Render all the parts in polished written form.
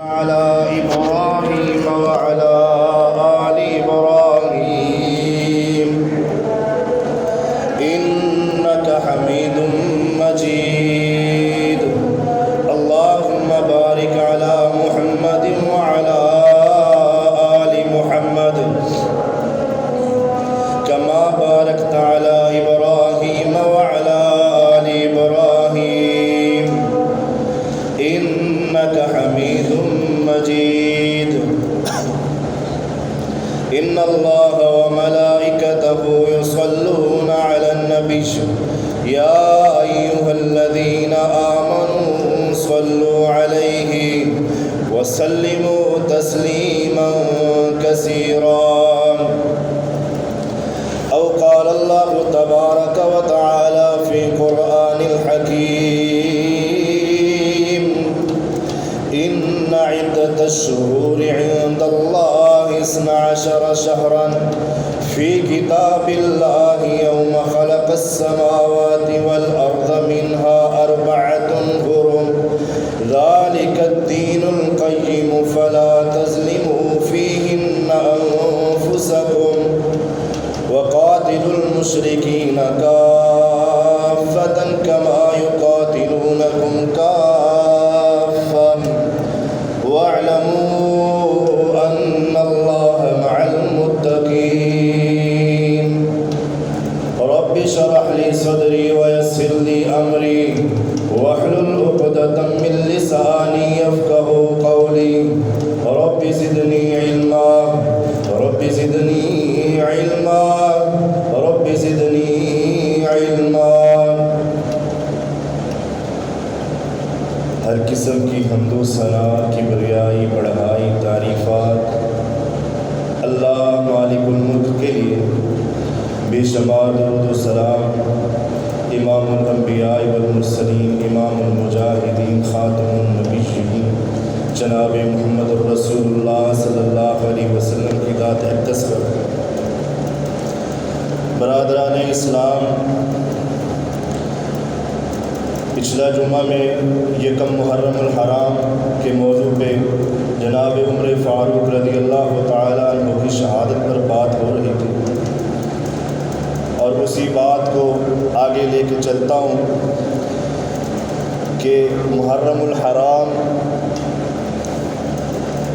على إبراهيم وعلى آل إبراهيم إنك حميد مجيد اللهم بارك على محمد وعلى آل محمد كما باركت على إبراهيم وعلى آل إبراهيم إنك حميد مجيد إن الله وملائكته يصلون على النبي يا أيها الذين آمنوا صلوا عليه وسلموا تسليما كثيرا أو قال الله تبارك وتعالى في قرآن الحكيم إن عدة الشهور عند الله 12 شهرا في كتاب الله يوم خلق السماوات والأرض منها 4 حرم ذلك الدين القيم فلا تظلموا فيهن أنفسكم وقاتلوا المشركين كافة كما يقاتلونكم كافة واعلموا أن الله مع المتقين رب اشرح لي صدري ويسر لي أمري واحلل عقدة من لساني يفقه قولي رب زدني علما رب زدني علما رب زدني علما ہر قسم کی حمد و ثنا کبریائی بڑھائی تعریفات اللہ مالک الملک کے لیے بے شمار درود و سلام امام الانبیاء والمرسلین امام المجاہدین خاتم النبیین جناب محمد الرسول اللہ صلی اللہ علیہ وسلم کی ذات اقدس پر برادران اسلام پچھلا جمعہ میں یکم محرم الحرام کے موضوع پہ جناب عمر فاروق رضی اللہ تعالیٰ عنہ کی شہادت پر بات ہو رہی تھی اور اسی بات کو آگے لے کے چلتا ہوں کہ محرم الحرام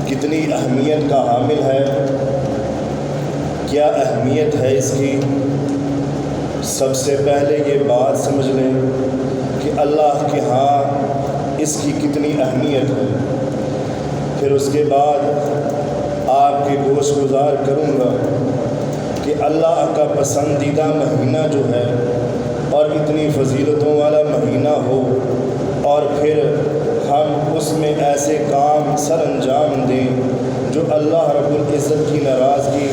کتنی اہمیت کا حامل ہے، کیا اہمیت ہے اس کی۔ سب سے پہلے یہ بات سمجھ لیں کہ اللہ کے ہاں اس کی کتنی اہمیت ہے، پھر اس کے بعد آپ کے گوش گزار کروں گا کہ اللہ کا پسندیدہ مہینہ جو ہے اور اتنی فضیلتوں والا مہینہ ہو اور پھر ہم اس میں ایسے کام سر انجام دیں جو اللہ رب العزت کی ناراضگی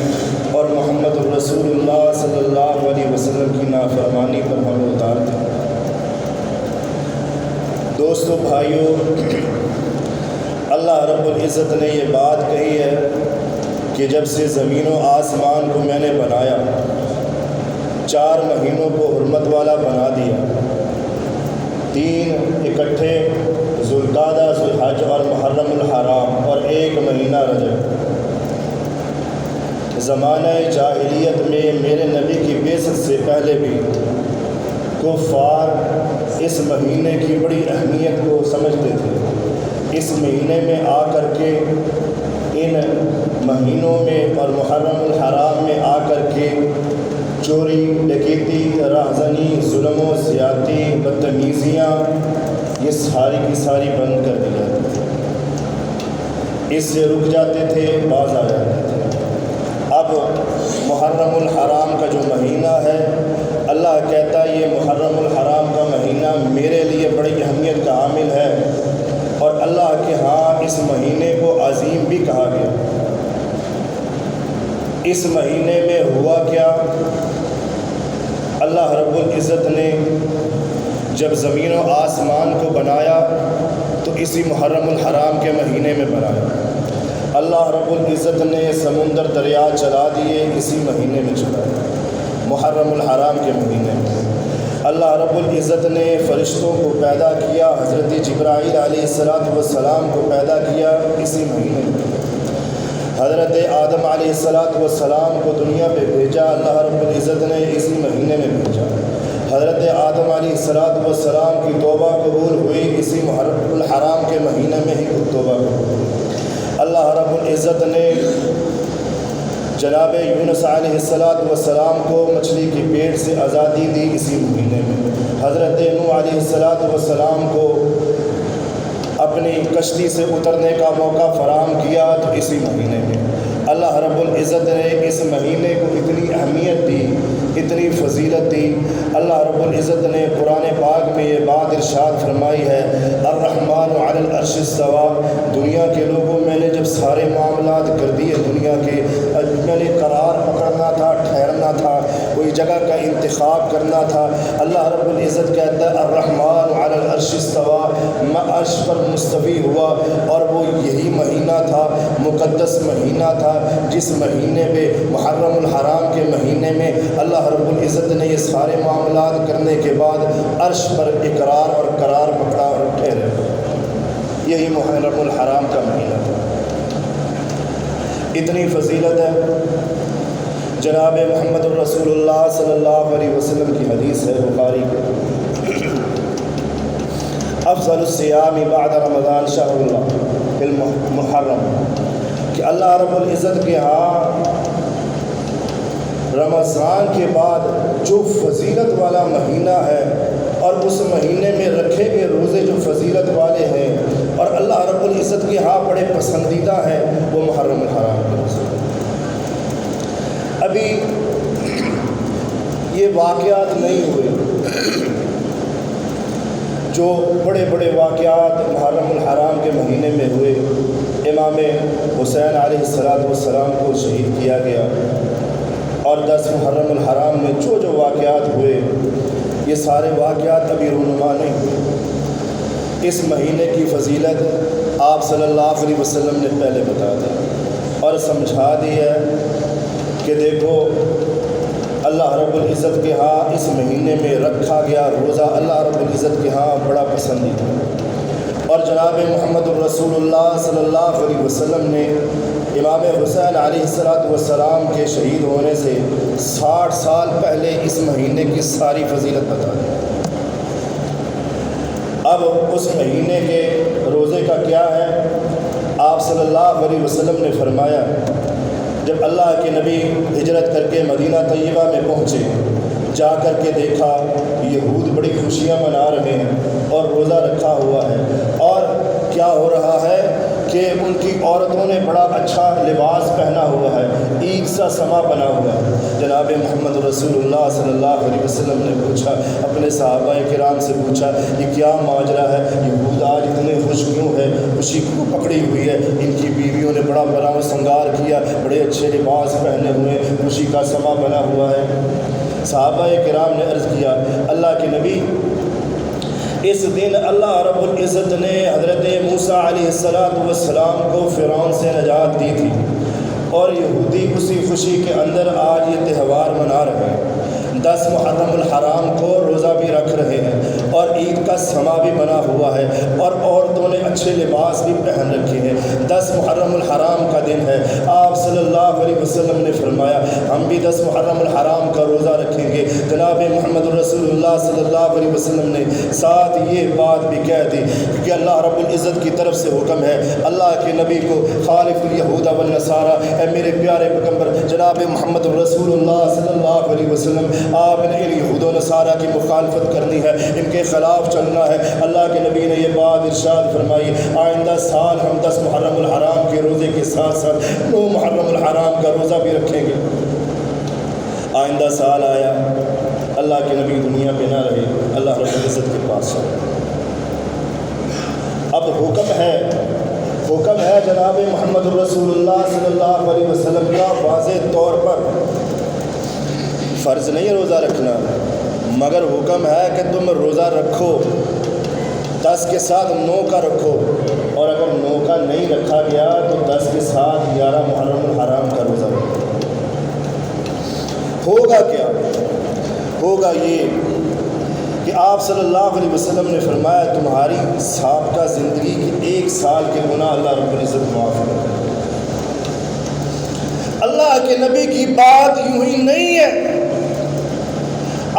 اور محمد الرسول اللہ صلی اللہ علیہ وسلم کی نافرمانی پر ہمیں اتار دیں۔ دوستو بھائیو، اللہ رب العزت نے یہ بات کہی ہے کہ جب سے زمین و آسمان کو میں نے بنایا 4 مہینوں کو حرمت والا بنا دیا، 3 اکٹھے ذوالقعدہ ذوالحج اور محرم الحرام اور 1 مہینہ رجب۔ زمانہ جاہلیت میں میرے نبی کی بعثت سے پہلے بھی کفار اس مہینے کی بڑی اہمیت کو سمجھتے تھے۔ اس مہینے میں آ کر کے ان مہینوں میں اور محرم الحرام میں آ کر کے چوری ڈکیتی راہزنی ظلم و زیادتی بدتمیزیاں یہ ساری کی ساری بند کر دی جاتی تھی، اس سے رک جاتے تھے، باز آ جاتے تھے۔ اب محرم الحرام کا جو مہینہ ہے، اللہ کہتا ہے یہ محرم الحرام کا مہینہ میرے لیے بڑی اہمیت کا حامل ہے، اور اللہ کے ہاں اس مہینے کو عظیم بھی کہا گیا۔ اس مہینے میں ہوا کیا؟ اللہ رب العزت نے جب زمین و آسمان کو بنایا تو اسی محرم الحرام کے مہینے میں بنایا۔ اللہ رب العزت نے سمندر دریا چلا دیے، اسی مہینے میں چلائے، محرم الحرام کے مہینے میں۔ اللہ رب العزت نے فرشتوں کو پیدا کیا، حضرت جبرائیل علیہ السلام کو پیدا کیا اسی مہینے میں، حضرت آدم علیہ السلام کو دنیا پہ بھیجا، اللہ رب العزت نے اسی مہینے میں بھیجا، حضرت آدم علیہ السلام کی توبہ قبول ہوئی اسی محرم الحرام کے مہینے میں ہی توبہ قبول، اللہ رب العزت نے جناب یونس علیہ السلام کو مچھلی کی پیٹ سے آزادی دی اسی مہینے میں، حضرت نوح علیہ السلام کو اپنی کشتی سے اترنے کا موقع فراہم کیا تو اسی مہینے میں، اللہ رب العزت نے اس مہینے کو اتنی اہمیت دی، اتنی فضیلت دی، اللہ رب العزت نے قرآن پاک میں یہ بات ارشاد فرمائی ہے، الرحمن علی العرش استویٰ، دنیا کے لوگوں میں نے جب سارے معاملات کر دیے دنیا کے، میں نے قرار پکڑنا تھا، ٹھہرنا تھا، کوئی جگہ کا انتخاب کرنا تھا، اللہ رب العزت کہتا ہے الرحمن علی العرش استویٰ، میں عرش پر مستوی ہوا، اور وہ یہی مہینہ تھا، مقدس مہینہ تھا، جس مہینے میں محرم الحرام کے مہینے میں اللہ رب العزت نے یہ سارے معاملات کرنے کے بعد عرش پر اقرار اور قرار پکڑا اور ٹھہرے، یہی محرم الحرام کا مہینہ تھا، اتنی فضیلت ہے۔ جناب محمد الرسول اللہ صلی اللہ علیہ وسلم کی حدیث ہے بخاری کی، افضل الصیام بعد رمضان شہر اللہ المحرم، کہ اللہ رب العزت کے ہاں رمضان کے بعد جو فضیلت والا مہینہ ہے اور اس مہینے میں رکھے گئے روزے جو فضیلت والے ہیں اور اللہ رب العزت کے ہاں بڑے پسندیدہ ہیں، وہ محرم الحرام کے روزے۔ ابھی یہ واقعات نہیں ہوئے جو بڑے بڑے واقعات محرم الحرام کے مہینے میں ہوئے، امام حسین علیہ السلام کو شہید کیا گیا، اور 10 محرم الحرام میں جو واقعات ہوئے یہ سارے واقعات ابھی رونما نہیں ہوئے۔ اس مہینے کی فضیلت آپ صلی اللہ علیہ وسلم نے پہلے بتا دی اور سمجھا دی ہے کہ دیکھو اللہ رب العزت کے ہاں اس مہینے میں رکھا گیا روزہ اللہ رب العزت کے ہاں بڑا پسندیدہ، اور جناب محمد الرسول اللہ صلی اللہ علیہ وسلم نے امام حسین علیہ السلام کے شہید ہونے سے 60 سال پہلے اس مہینے کی ساری فضیلت بتا دی۔ اب اس مہینے کے روزے کا کیا ہے؟ آپ صلی اللہ علیہ وسلم نے فرمایا، جب اللہ کے نبی ہجرت کر کے مدینہ طیبہ میں پہنچے، جا کر کے دیکھا یہود بڑی خوشیاں منا رہے ہیں اور روزہ رکھا ہوا ہے، اور کیا ہو رہا ہے کہ ان کی عورتوں نے بڑا اچھا لباس پہنا ہوا ہے، عید سا سما بنا ہوا ہے۔ جناب محمد رسول اللہ صلی اللہ علیہ وسلم نے پوچھا، اپنے صحابہ کرام سے پوچھا، یہ کیا ماجرا ہے؟ یہود آج اتنے خوش کیوں ہے؟ خوشی کو پکڑی ہوئی ہے، ان کی بیویوں نے بڑا بڑا سنگار کیا، بڑے اچھے لباس پہنے ہوئے، خوشی کا سما بنا ہوا ہے۔ صحابہ کرام نے عرض کیا، اللہ کے نبی، اس دن اللہ رب العزت نے حضرت موسیٰ علیہ السلام کو فرعون سے نجات دی تھی، اور یہودی اسی خوشی کے اندر آج یہ تہوار منا رہے ہیں، 10 محرم الحرام کو روزہ بھی رکھ رہے ہیں، اور عید کا سما بھی بنا ہوا ہے، اور عورتوں نے اچھے لباس بھی پہن رکھے ہیں، 10 محرم الحرام کا دن ہے۔ آپ صلی اللہ علیہ وسلم نے فرمایا، ہم بھی 10 محرم الحرام کا روزہ رکھیں گے۔ جناب محمد رسول اللہ صلی اللہ علیہ وسلم نے ساتھ یہ بات بھی کہہ دی کہ اللہ رب العزت کی طرف سے حکم ہے اللہ کے نبی کو، خالف الیہود والنصارى، اے میرے پیارے پیغمبر جناب محمد رسول اللہ صلی اللہ علیہ وسلم، آپ نے یہود و نصارہ کی مخالفت کرنی ہے، ان کے خلاف چلنا ہے۔ اللہ کے نبی نے یہ بات ارشاد فرمائی، آئندہ سال ہم 10 محرم الحرام کے روزے کے ساتھ ساتھ 9 محرم الحرام کا روزہ بھی رکھیں گے۔ آئندہ سال آیا، اللہ کے نبی دنیا پہ نہ رہے، اللہ رب العزت کے پاس چلے۔ اب حکم ہے جناب محمد رسول اللہ صلی اللہ علیہ وسلم کا، واضح طور پر فرض نہیں روزہ رکھنا، مگر حکم ہے کہ تم روزہ رکھو، 10 کے ساتھ 9 کا رکھو، اور اگر 9 کا نہیں رکھا گیا تو 10 کے ساتھ 11 محرم الحرام کا روزہ رکھو۔ ہوگا کیا؟ ہوگا یہ کہ آپ صلی اللہ علیہ وسلم نے فرمایا تمہاری سابقہ زندگی کے 1 سال کے گناہ اللہ رب العزت معاف کرتا ہے۔ اللہ کے نبی کی بات یوں ہی نہیں ہے،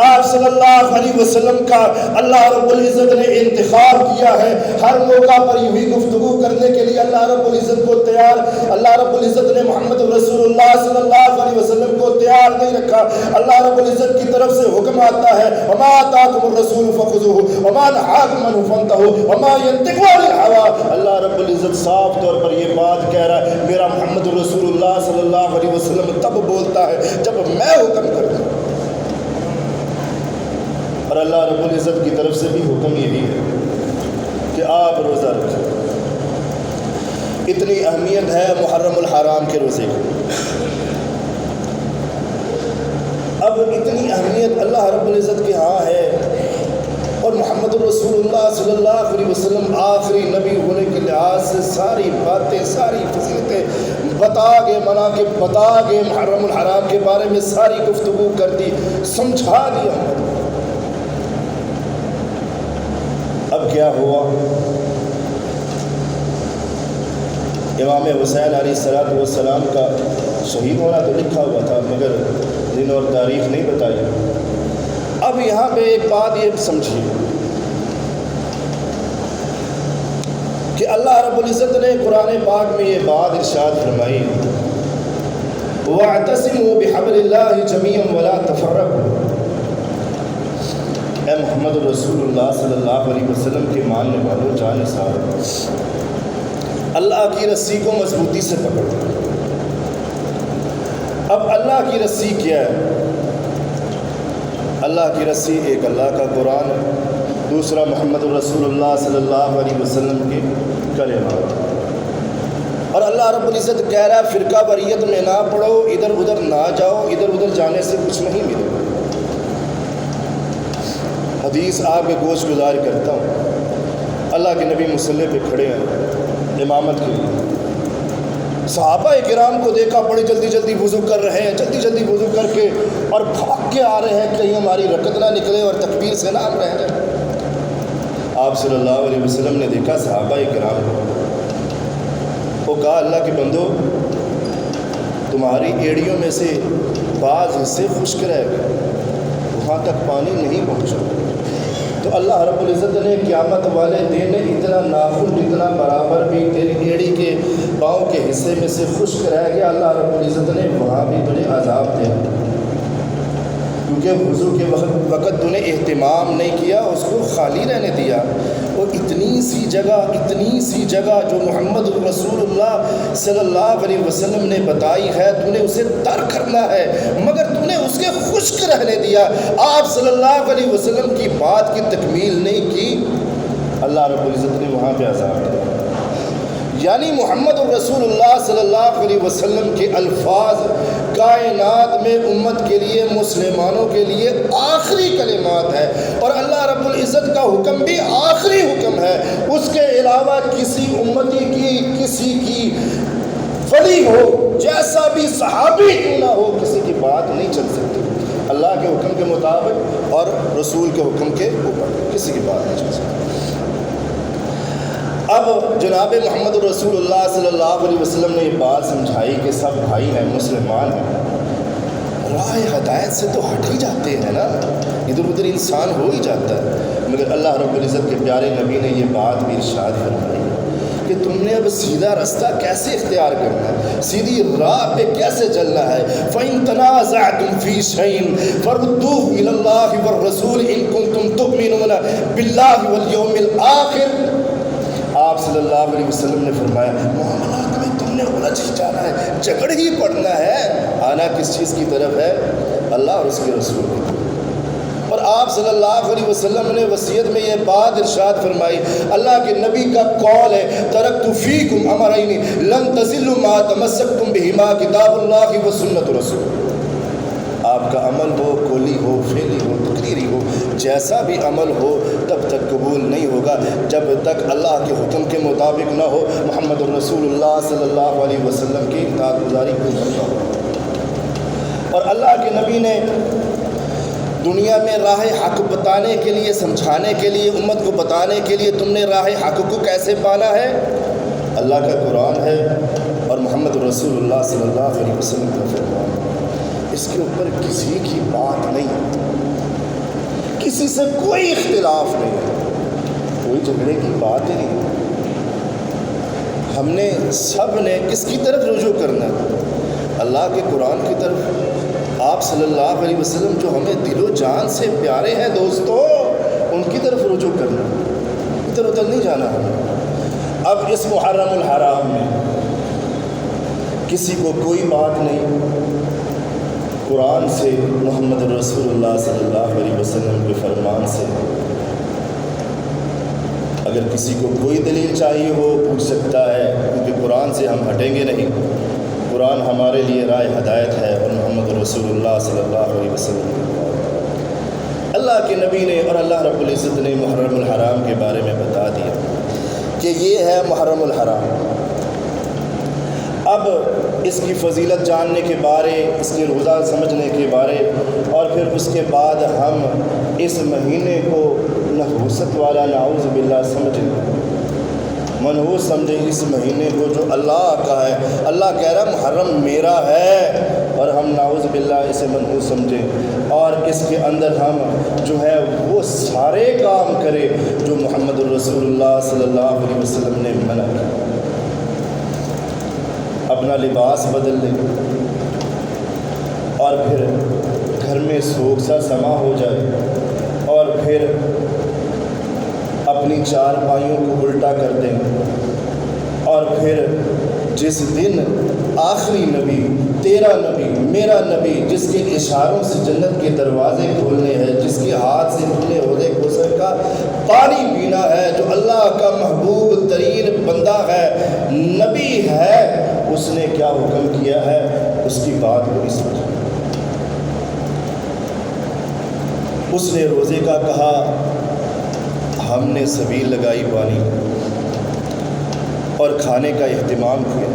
آپ صلی اللہ علیہ وسلم کا اللہ رب العزت نے انتخاب کیا ہے۔ ہر موقع پر یوں ہی گفتگو کرنے کے لیے اللہ رب العزت کو تیار، اللہ رب العزت نے محمد رسول اللہ صلی اللہ علیہ وسلم کو تیار نہیں رکھا۔ اللہ رب العزت کی طرف سے حکم آتا ہے وما آتاکم الرسول فخذوہ وما نہاکم عنہ فانتہوا وما ینطق عن الہوی۔ اللہ رب العزت صاف طور پر یہ بات کہہ رہا ہے میرا محمد رسول اللہ صلی اللہ علیہ وسلم تب بولتا ہے جب میں حکم کرتا ہوں، اور اللہ رب العزت کی طرف سے بھی حکم یہی ہے کہ آپ روزہ رکھیں۔ اتنی اہمیت ہے محرم الحرام کے روزے کی۔ اب اتنی اہمیت اللہ رب العزت کے ہاں ہے، اور محمد رسول اللہ صلی اللہ علیہ وسلم آخری نبی ہونے کے لحاظ سے ساری باتیں، ساری فضیلتیں بتا گئے، مناقب بتا گئے، محرم الحرام کے بارے میں ساری گفتگو کر دی، سمجھا دیا۔ اب کیا ہوا؟ امام حسین علیہ السلام کا شہید ہونا تو لکھا ہوا تھا مگر دن اور تاریخ نہیں بتائی۔ اب یہاں پہ ایک بات یہ سمجھیے کہ اللہ رب العزت نے قرآن پاک میں یہ بات ارشاد فرمائی وَاعْتَصِمُوا بِحَبْلِ اللَّهِ جَمِيعًا وَلَا تَفَرَّقُوا۔ اے محمد رسول اللہ صلی اللہ علیہ وسلم کے ماننے والوں، جان نثار، اللہ کی رسی کو مضبوطی سے پکڑو۔ اب اللہ کی رسی کیا ہے؟ اللہ کی رسی ایک اللہ کا قرآن ہے، دوسرا محمد رسول اللہ صلی اللہ علیہ وسلم کے کلمات۔ اور اللہ رب العزت کہہ رہا ہے فرقہ واریت میں نہ پڑھو، ادھر ادھر نہ جاؤ، ادھر ادھر جانے سے کچھ نہیں ملے گا۔ حدیث آپ کے گوش گزار کرتا ہوں، اللہ کے نبی مصلی پہ کھڑے ہیں امامت کے لیے، صحابہ کرام کو دیکھا بڑی جلدی جلدی وضو کر رہے ہیں، جلدی جلدی وضو کر کے اور بھاگ کے آ رہے ہیں کہیں ہماری رکعت نہ نکلے اور تکبیر سے نہ رہ جائے۔ آپ صلی اللہ علیہ وسلم نے دیکھا صحابہ کرام کو، وہ کہا اللہ کے بندو تمہاری ایڑیوں میں سے بعض حصے خشک رہ گئے، وہاں تک پانی نہیں پہنچا۔ تو اللہ رب العزت نے قیامت والے دن اتنا ناخن جتنا برابر بھی تیری ایڑی کے پاؤں کے حصے میں سے خشک رہ گیا، اللہ رب العزت نے وہاں بھی تجھے عذاب دیا، کیونکہ وضو کے وقت تو نے اہتمام نہیں کیا، اس کو خالی رہنے دیا۔ اور اتنی سی جگہ جو محمد رسول اللہ صلی اللہ علیہ وسلم نے بتائی ہے تو نے اسے تر کرنا ہے، مگر تو نے اس کے خشک رہنے دیا۔ آپ صلی اللہ علیہ وسلم کی بات کی تکمیل نہیں کی، اللہ رب العزت نے وہاں پہ عذاب دیا۔ یعنی محمد رسول اللہ صلی اللہ علیہ وسلم کے الفاظ کائنات میں امت کے لیے، مسلمانوں کے لیے آخری کلمات ہے، اور اللہ رب العزت کا حکم بھی آخری حکم ہے۔ اس کے علاوہ کسی امتی کی، کسی کی ولی ہو، جیسا بھی صحابی کیوں نہ ہو، کسی کی بات نہیں چل سکتی۔ اللہ کے حکم کے مطابق اور رسول کے حکم کے اوپر کسی کی بات نہیں چل سکتی۔ اب جناب محمد رسول اللہ صلی اللہ علیہ وسلم نے یہ بات سمجھائی کہ سب بھائی ہیں، مسلمان ہیں، راہ ہدایت سے تو ہٹ ہی جاتے ہیں نا، ادھر ادھر انسان ہو ہی جاتا ہے، مگر اللہ رب العزت کے پیارے نبی نے یہ بات بھی ارشاد فرمائی کہ تم نے اب سیدھا رستہ کیسے اختیار کرنا ہے، سیدھی راہ پہ کیسے چلنا ہے۔ فَإِن تَنَازَعْتُمْ فِي شَيْءٍ فَرُدُّوهُ إِلَى اللَّهِ وَالرَّسُولِ إِن كُنتُمْ تُؤْمِنُونَ بِاللَّهِ وَالْيَوْمِ الْآخِرِ۔ آپ صلی اللہ علیہ وسلم نے فرمایا معاملات میں تم نے الجھ ہی جانا ہے، جھگڑ ہی پڑنا ہے، آنا کس چیز کی طرف ہے؟ اللہ اور اس کے رسول کی طرف۔ اور آپ صلی اللہ علیہ وسلم نے وصیت میں یہ بات ارشاد فرمائی، اللہ کے نبی کا قول ہے ترکت فیکم امرین لن تضلوا ما تمسکتم بہما کتاب اللہ و سنت رسول۔ آپ کا عمل ہو، قولی ہو، فعلی ہو، تقریری ہو، جیسا بھی عمل ہو تب تک قبول نہیں ہوگا جب تک اللہ کے حکم کے مطابق نہ ہو، محمد رسول اللہ صلی اللہ علیہ وسلم کی اطاعت گزاری کو کرنا ہو۔ اور اللہ کے نبی نے دنیا میں راہ حق بتانے کے لیے، سمجھانے کے لیے، امت کو بتانے کے لیے تم نے راہ حق کو کیسے پانا ہے؟ اللہ کا قرآن ہے اور محمد رسول اللہ صلی اللہ علیہ وسلم کا فرمان ہے۔ اس کے اوپر کسی کی بات نہیں، کسی سے کوئی اختلاف نہیں، کوئی جھگڑے کی بات ہی نہیں۔ ہم نے سب نے کس کی طرف رجوع کرنا ہے؟ اللہ کے قرآن کی طرف، آپ صلی اللہ علیہ وسلم جو ہمیں دل و جان سے پیارے ہیں دوستو، ان کی طرف رجوع کرنا، ادھر ادھر نہیں جانا ہمیں۔ اب اس محرم الحرام میں کسی کو کوئی بات نہیں، قرآن سے، محمد رسول اللہ صلی اللہ علیہ وسلم کے فرمان سے۔ اگر کسی کو کوئی دلیل چاہیے ہو پوچھ سکتا ہے، کیونکہ قرآن سے ہم ہٹیں گے نہیں۔ قرآن ہمارے لیے راہ ہدایت ہے اور محمد رسول اللہ صلی اللہ علیہ وسلم کے اللہ کے نبی نے اور اللہ رب العزت نے محرم الحرام کے بارے میں بتا دیا کہ یہ ہے محرم الحرام۔ اب اس کی فضیلت جاننے کے بارے، اس کے روزہ سمجھنے کے بارے، اور پھر اس کے بعد ہم اس مہینے کو نحوست والا نعوذ باللہ سمجھیں، منحوس سمجھیں اس مہینے کو جو اللہ کا ہے۔ اللہ کہہ رہا محرم میرا ہے اور ہم نعوذ باللہ اسے منحوس سمجھیں، اور اس کے اندر ہم جو ہے وہ سارے کام کریں جو محمد الرسول اللہ صلی اللہ علیہ وسلم نے منع کیا۔ اپنا لباس بدل لیں اور پھر گھر میں سوگ سا سما ہو جائے، اور پھر اپنی چارپائیوں کو الٹا کر دیں، اور پھر جس دن آخری نبی، تیرا نبی، میرا نبی، جس کے اشاروں سے جنت کے دروازے کھولنے ہیں، جس کے ہاتھ سے تمہیں حوض کوثر کا پانی پینا ہے، جو اللہ کا محبوب ترین بندہ ہے، نبی ہے، اس نے کیا حکم کیا ہے، اس کی بات کو نہیں سمجھا۔ اس نے روزے کا کہا، ہم نے سبیل لگائی پانی، اور کھانے کا اہتمام کیا۔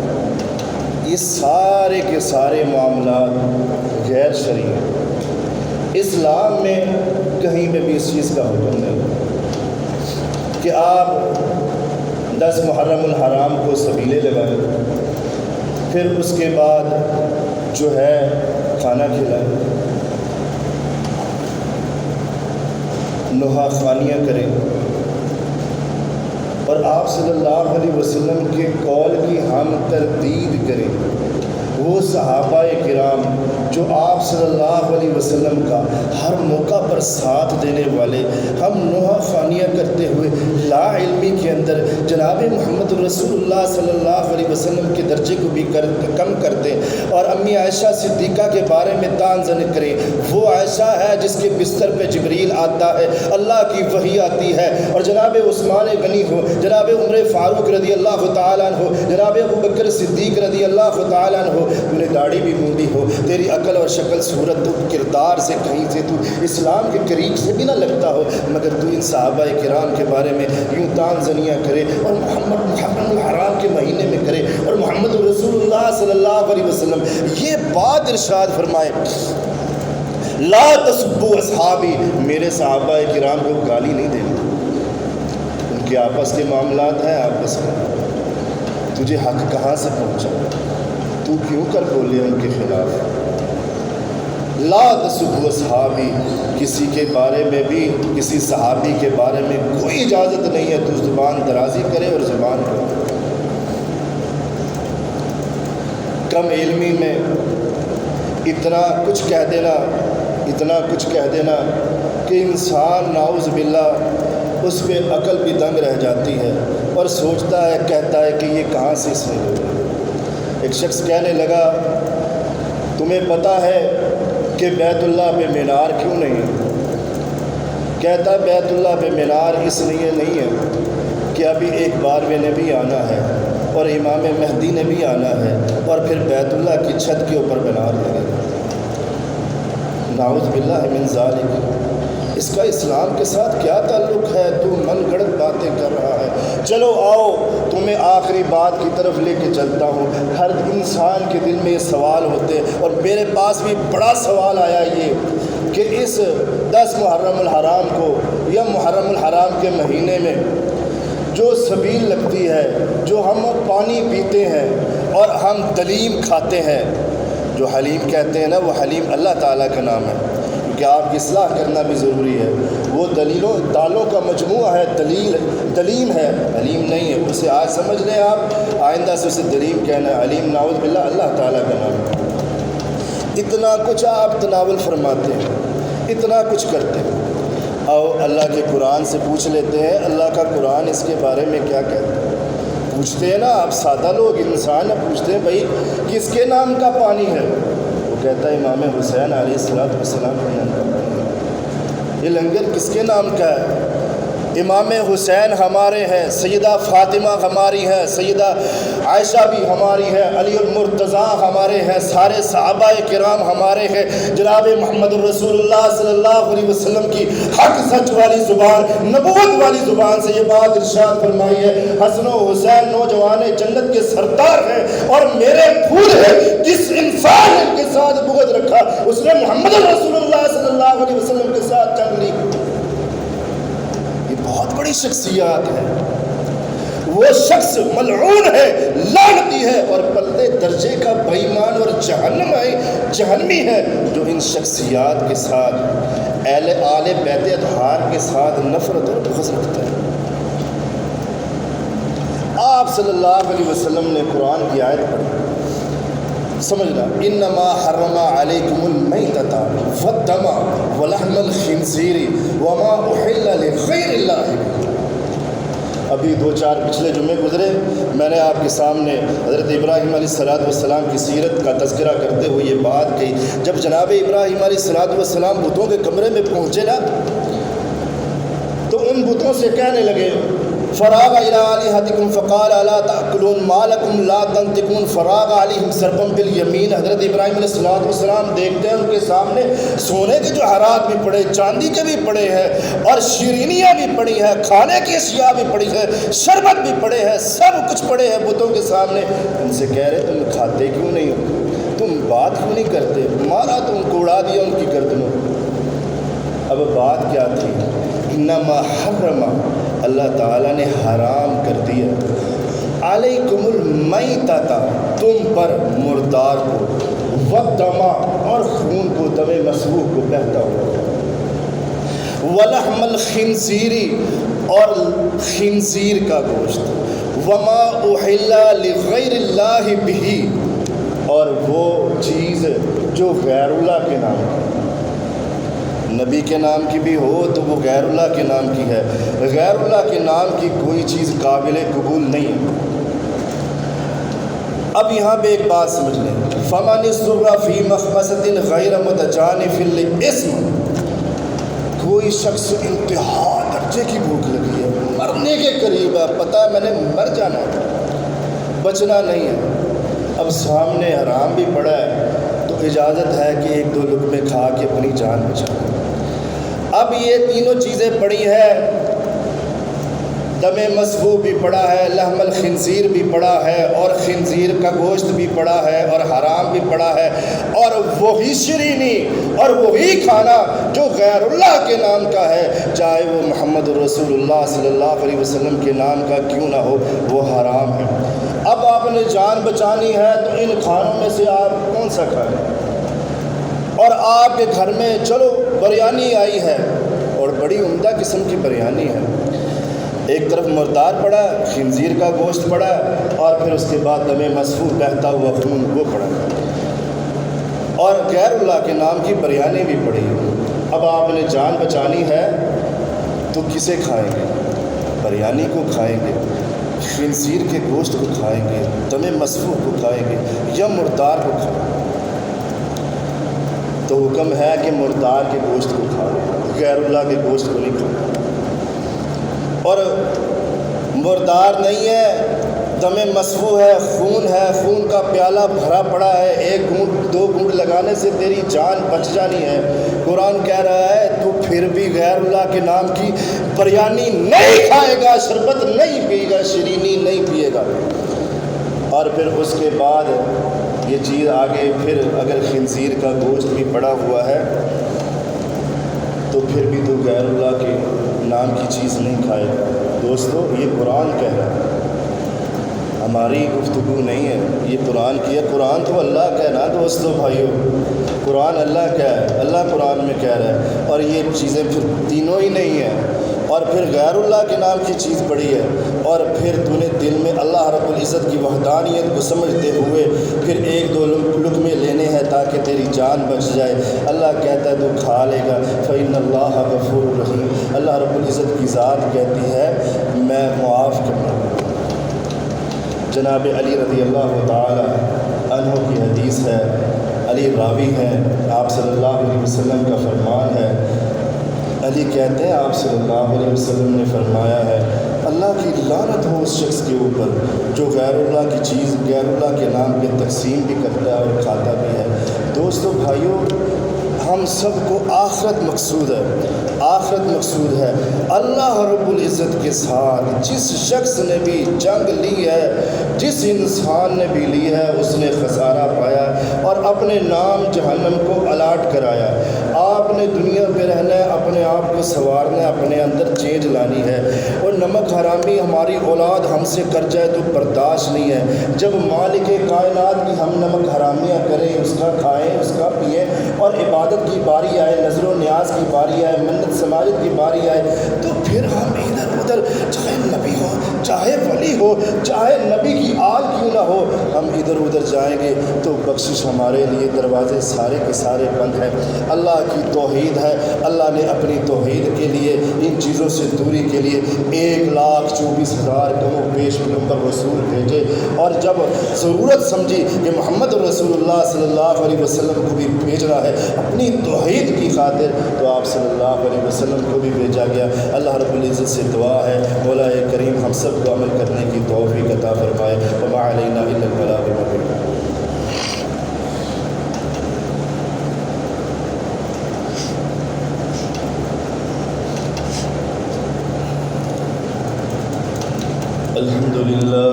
یہ سارے کے سارے معاملات غیر شرعی ہیں۔ اسلام میں کہیں میں بھی اس چیز کا حکم نہیں کہ آپ 10 محرم الحرام کو سبیلے لگائیں، پھر اس کے بعد جو ہے کھانا کھلائیں، نوحہ خوانیاں کریں، اور آپ صلی اللہ علیہ وسلم کے قول کی ہم تردید کریں۔ وہ صحابہ کرام جو آپ صلی اللہ علیہ وسلم کا ہر موقع پر ساتھ دینے والے، ہم نوحہ خوانیاں کرتے ہوئے لا علمی کے اندر جناب محمد رسول اللہ صلی اللہ علیہ وسلم کے درجے کو بھی کم کر دیں، اور امی عائشہ صدیقہ کے بارے میں طعن زن کریں۔ وہ عائشہ ہے جس کے بستر پہ جبریل آتا ہے، اللہ کی وحی آتی ہے، اور جناب عثمان غنی ہو، جناب عمر فاروق رضی اللہ تعالیٰ عنہ ہو، جناب ابو بکر صدیق رضی اللہ تعالیٰ عنہ ہو، تو نے داڑھی بھی مونڈی ہو، تیری عقل اور شکل صورت تو کردار سے کہیں سے تو اسلام کے قریب سے بھی نہ لگتا ہو، مگر تو ان صحابہ کرام کے بارے میں یوں طعن زنیاں کرے، اور محرم الحرام کے مہینے میں کرے، اور محمد رسول اللہ صلی اللہ علیہ وسلم یہ بات ارشاد فرمائے، لا تسبوا اصحابی، میرے صحابہ کرام کو گالی نہیں دینا، ان کے آپس کے معاملات ہیں آپس میں، تجھے حق کہاں سے پہنچا، تو کیوں کر بولے ان کے خلاف۔ لا تسبوا اصحابی، کسی کے بارے میں بھی، کسی صحابی کے بارے میں کوئی اجازت نہیں ہے تو زبان درازی کرے اور زبان کرے۔ کم علمی میں اتنا کچھ کہہ دینا، اتنا کچھ کہہ دینا کہ انسان نعوذ باللہ اس پہ عقل بھی دنگ رہ جاتی ہے، اور سوچتا ہے، کہتا ہے کہ یہ کہاں سے اس نے لیا۔ ایک شخص کہنے لگا، تمہیں پتہ ہے کہ بیت اللہ پہ مینار کیوں نہیں ہے؟ کہتا ہے بیت اللہ پہ مینار اس لیے نہیں ہے کہ ابھی ایک بار میں نے بھی آنا ہے، اور امام مہدی نے بھی آنا ہے، اور پھر بیت اللہ کی چھت کے اوپر مینار لگے گا۔ نعوذ باللہ من ذالک۔ اس کا اسلام کے ساتھ کیا تعلق ہے؟ تو من گڑت باتیں کر رہا ہے۔ چلو آؤ تمہیں آخری بات کی طرف لے کے چلتا ہوں۔ ہر انسان کے دل میں یہ سوال ہوتے ہیں، اور میرے پاس بھی بڑا سوال آیا یہ کہ اس 10 محرم الحرام کو یا محرم الحرام کے مہینے میں جو سبیل لگتی ہے، جو ہم پانی پیتے ہیں اور ہم دلیم کھاتے ہیں، جو حلیم کہتے ہیں نا، وہ حلیم اللہ تعالیٰ کا نام ہے، کیونکہ آپ کی اصلاح کرنا بھی ضروری ہے۔ وہ دالوں کا مجموعہ ہے، دلیم ہے، حلیم نہیں ہے۔ اسے آج سمجھ لیں آپ، آئندہ سے اسے دلیم کہنا ہے، حلیم نعوذ باللہ اللہ تعالیٰ کا نام ہے۔ اتنا کچھ آپ تناول فرماتے ہیں، اتنا کچھ کرتے ہیں۔ اور اللہ کے قرآن سے پوچھ لیتے ہیں، اللہ کا قرآن اس کے بارے میں کیا کہتا ہے؟ پوچھتے ہیں نا، آپ سادہ لوگ انسان ہیں، پوچھتے ہیں بھائی کس کے نام کا پانی ہے؟ وہ کہتا ہے امام حسین علیہ السلام کے نام کا پانی ہے۔ یہ لنگر کس کے نام کا ہے؟ امام حسین ہمارے ہیں، سیدہ فاطمہ ہماری ہے، سیدہ عائشہ بھی ہماری ہے، علی المرتضیٰ ہمارے ہیں، سارے صحابہ کرام ہمارے ہیں۔ جناب محمد الرسول اللہ صلی اللہ علیہ وسلم کی حق سچ والی زبان، نبوت والی زبان سے یہ بات ارشاد فرمائی ہے، حسن و حسین نوجوان جنت کے سردار ہیں اور میرے پھول ہیں۔ جس انسان نے ان کے ساتھ بغض رکھا، اس نے محمد الرسول اللہ صلی اللہ علیہ وسلم کے ساتھ جنگ لی۔ بہت بڑی شخصیات ہے، وہ شخص ملعون ہے، لعنتی ہے اور پلے درجے کا بے ایمان اور جہنمی ہے جو ان شخصیات کے ساتھ آل بیت اطہار کے ساتھ نفرت اور بغض رکھتا ہے۔ آپ صلی اللہ علیہ وسلم نے قرآن کی آیت پڑھی، سمجھنا، انما حرم علیکم المیتۃ والدم ولحم الخنزیر وما احل لغیر اللہ۔ ابھی 2-4 پچھلے جمعے گزرے، میں نے آپ کے سامنے حضرت ابراہیم علیہ السلام کی سیرت کا تذکرہ کرتے ہوئے یہ بات کہی، جب جناب ابراہیم علیہ السلام بتوں کے کمرے میں پہنچے نا، تو ان بتوں سے کہنے لگے، فراغ الی آلہتکم فقال الا تأکلون ما لکم لا تنطقون، فراغ علیہم ضربا بالیمین۔ حضرت ابراہیم علیہ السلام دیکھتے ہیں ان کے سامنے سونے کے جوہرات بھی پڑے، چاندی کے بھی پڑے ہیں، اور شیرینیاں بھی پڑی ہیں، کھانے کی اشیاء بھی پڑی ہے، شربت بھی پڑے ہیں، سب کچھ پڑے ہیں بتوں کے سامنے۔ ان سے کہہ رہے تم کھاتے کیوں نہیں ہو، تم بات کیوں نہیں کرتے؟ مارا تو ان کو اڑا دیا ان کی گردنوں۔ اب بات کیا تھی؟ انما حرم، اللہ تعالیٰ نے حرام کر دیا، علیکم المیتۃ، تم پر مردار کو، والدم، اور خون کو، دم مسفوح کو، بہتا ہوا، ولحم الخنزیر، اور خنزیر کا گوشت، وما احل لغیر اللہ بہ، اور وہ چیز جو غیر اللہ کے نام ہے، نبی کے نام کی بھی ہو تو وہ غیر اللہ کے نام کی ہے، غیر اللہ کے نام کی کوئی چیز قابل قبول نہیں ہے۔ اب یہاں پہ ایک بات سمجھ لیں، فَمَنِ اضْطُرَّ فِي مَخْمَصَةٍ غَيْرَ مُتَجَانِفٍ لِإِثْمٍ، کوئی شخص انتہا درجے کی بھوک لگی ہے، مرنے کے قریب ہے، پتہ ہے میں نے مر جانا ہے، بچنا نہیں ہے، اب سامنے حرام بھی پڑا ہے، تو اجازت ہے کہ 1-2 لقمے کھا کے اپنی جان بچا۔ اب یہ تینوں چیزیں پڑی ہے، دم مسفوح بھی پڑا ہے، لحم الخنزیر بھی پڑا ہے، اور خنزیر کا گوشت بھی پڑا ہے، اور حرام بھی پڑا ہے، اور وہی شرینی اور وہی کھانا جو غیر اللہ کے نام کا ہے، چاہے وہ محمد رسول اللہ صلی اللہ علیہ وسلم کے نام کا کیوں نہ ہو، وہ حرام ہے۔ اب آپ نے جان بچانی ہے تو ان کھانوں میں سے آپ کون سا کھائیں؟ اور آپ کے گھر میں چلو بریانی آئی ہے، اور بڑی عمدہ قسم کی بریانی ہے، ایک طرف مردار پڑا ہے، خنزیر کا گوشت پڑا ہے، اور پھر اس کے بعد دم مسفوح بہتا ہوا خون وہ پڑا ہے، اور غیر اللہ کے نام کی بریانی بھی پڑی ہے۔ اب آپ نے جان بچانی ہے تو کسے کھائیں گے؟ بریانی کو کھائیں گے، خنزیر کے گوشت کو کھائیں گے، دم مسفوح کو کھائیں گے، یا مردار کو کھائیں گے؟ تو حکم ہے کہ مردار کے گوشت کو کھائیں، غیر اللہ کے گوشت کو نہیں کھائیں۔ اور مردار نہیں ہے دم مسفوح ہے، خون کا پیالہ بھرا پڑا ہے، ایک گھونٹ دو گھونٹ لگانے سے تیری جان بچ جانی ہے۔ قرآن کہہ رہا ہے تو پھر بھی غیر اللہ کے نام کی بریانی نہیں کھائے گا، شربت نہیں پیے گا، شیرینی نہیں پیے گا۔ اور پھر اس کے بعد یہ چیز آگے پھر اگر خنزیر کا گوشت بھی پڑا ہوا ہے تو پھر بھی تو غیر اللہ کے نام کی چیز نہیں کھائے گا۔ دوستو یہ قرآن کہہ رہا ہے، ہماری گفتگو نہیں ہے، یہ قرآن کی ہے۔ قرآن تو اللہ کا ہے نا دوستو بھائیو، قرآن اللہ کا ہے، اللہ قرآن میں کہہ رہا ہے۔ اور یہ چیزیں پھر تینوں ہی نہیں ہیں، اور پھر غیر اللہ کے نام کی چیز پڑی ہے، اور پھر تو نے دل میں اللہ رب العزت کی وحدانیت کو سمجھتے ہوئے پھر ایک دو لقمے لینے ہیں تاکہ تیری جان بچ جائے۔ اللہ کہتا ہے تو کھا لے گا، فإن اللہ غفور رحیم، اللہ رب العزت کی ذات کہتی ہے میں معاف کروں۔ جناب علی رضی اللہ تعالی عنہ کی حدیث ہے، علی راوی ہیں، آپ صلی اللہ علیہ وسلم کا فرمان ہے۔ علی کہتے ہیں آپ صلی اللہ علیہ وسلم نے فرمایا ہے اللہ کی لعنت ہو اس شخص کے اوپر جو غیر اللہ کی چیز غیر اللہ کے نام پہ تقسیم بھی کرتا ہے اور کھاتا بھی ہے۔ دوستو بھائیو، ہم سب کو آخرت مقصود ہے، آخرت مقصود ہے۔ اللہ رب العزت کے ساتھ جس شخص نے بھی جنگ لی ہے، جس انسان نے بھی لی ہے، اس نے خسارہ پایا اور اپنے نام جہنم کو الاٹ کرایا۔ آپ نے دنیا پہ رہنا ہے، اپنے آپ کو سنوارنا ہے، اپنے اندر چینج لانی ہے۔ اور نمک حرامی ہماری اولاد ہم سے کر جائے تو برداشت نہیں ہے۔ جب مالک کائنات کی ہم نمک حرامیاں کریں، اس کا کھائیں، اس کا پئیں، اور عبادت کی باری آئے، نظر و نیاز کی باری آئے، منت سماجت کی باری آئے، تو پھر ہم ادھر ادھر، چاہے نبی ہو، چاہے ولی ہو، چاہے نبی کی آل کیوں نہ ہو، ہم ادھر ادھر جائیں گے تو بخشش ہمارے لیے دروازے سارے کے سارے بند ہیں۔ اللہ کی توحید ہے، اللہ نے اپنی توحید کے لیے ان چیزوں سے دوری کے لیے 1,24,000 کم و بیش پیغمبر رسول بھیجے، اور جب ضرورت سمجھی کہ محمد رسول اللہ صلی اللہ علیہ وسلم کو بھی بھیجنا ہے اپنی توحید کی خاطر، تو آپ صلی اللہ علیہ وسلم کو بھی بھیجا گیا۔ اللہ رب العزت سے دعا ہے مولا کریم ہم سب کو عمل کرنے کی توفیق عطا فرمائے۔ وما علینا الا البلاغ المبین۔ الحمد للہ